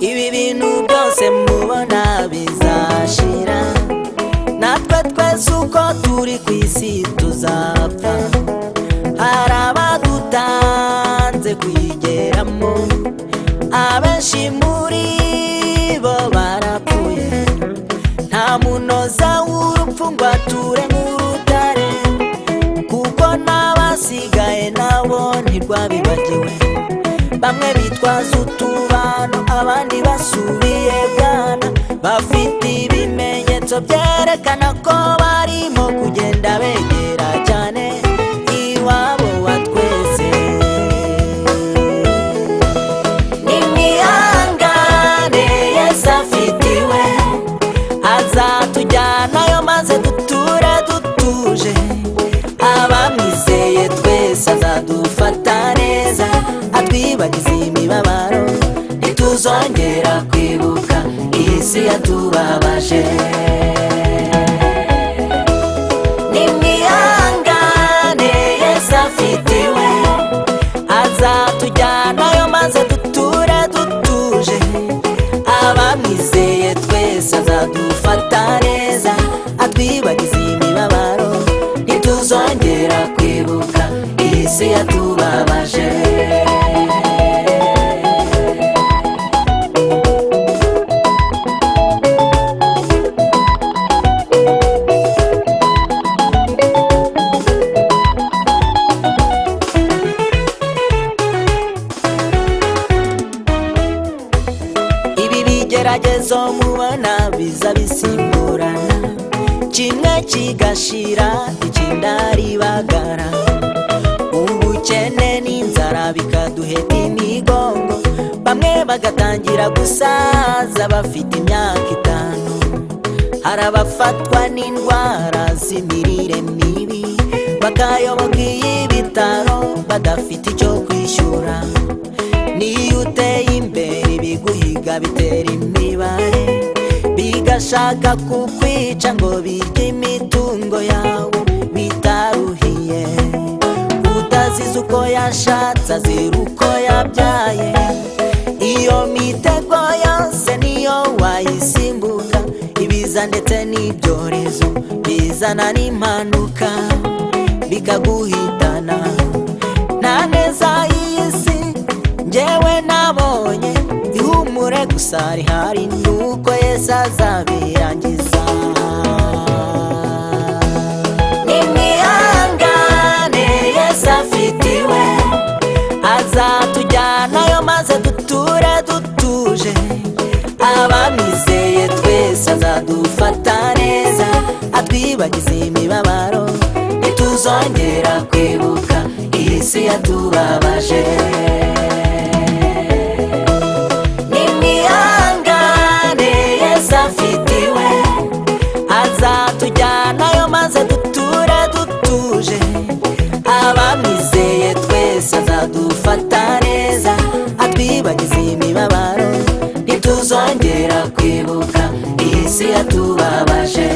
Ibi bintu byose mubona bizashira, natwe twese uko turi ku isi tuzapfa. Hari abadutanze kuyigeramo, abenshi muri bo barapfuye. Nta munoza w'urupfu ngo ature nk'urutare, kuko n'abasigaye nabo ntirwabibagiwe. Bamwe bitwaza utubano, abandi basubiye bwana, bafite ibimenyetso byerekana ko barimo kugenda begera cyane iwabo wa twese. Nimwihangane, Yesu afitiwe, azatujyanayo maze duture dutuje. Abamwizeye twese azadufata neza, atwibagize imibabaro, ntituzongera kwibuka isi yatubabaje. Nimwihangane, Yesu afitiwe, azatujyanayo maze duture dutuje. Abamwizeye twese azadufata neza, atwibagize imibabaro, ntituzongera kwibuka isi yatubabaje. Ibigeragezo mubona biza bisimburana, kimwe kigashira ikindi aribagara. Ubukene n'inzara bikaduheta imigongo, bamwe bagatangira gusaza bafite imyaka 5. Hari abafatwa n'indwara z'imirire mibi, bakayoboka iy'ibitaro badafite icyo kwishyura. Niyo uteye imbere ibiguhiga bitera imibare, bigashaka kukwica ngo birye imitungo yawe bitaruhiye. Utazize uko yashatse azira uko yabyaye, iyo mitego yose niyo wayisimbuka. Ibiza ndetse n'ibyorezo bizana n'impanuka bikaguhitana. Nta neza y'isi njyewe nabonye, ihumure gusa rihari nuko Yesu azabirangiza. Nimwihangane, Yesu afitiwe, azatujyanayo maze duture dutuje. Abamwizeye twese azadufata neza, atwibagize imibabaro, ntituzongera kwibuka isi yatubabaje. Nimwihangane, Yesu afitiwe, azatujyanayo maze duture dutuje. Abamwizeye twese azadufata neza, atwibagize imibabaro, ntituzongera kwibuka isi yatubabaje.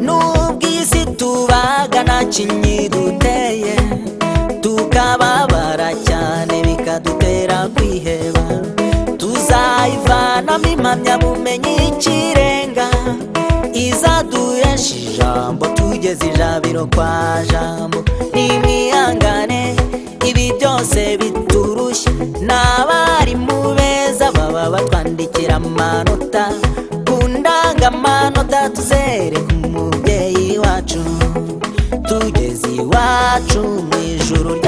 Nubwo isi tubagana kinyiduteye, tukababara cyane bikadutera kwiheba, tuzayivanamo impamyabumenyi y'ikirenga, izaduhesha ijambo tugeze ijabiro kwa jambo. Nimwihangane, ibi byose biturushya, n'abarimu beza baba batwandikira amanota, ku ndangamanota tuzereka umubyeyi wacu, tugeze iwacu mu ijuru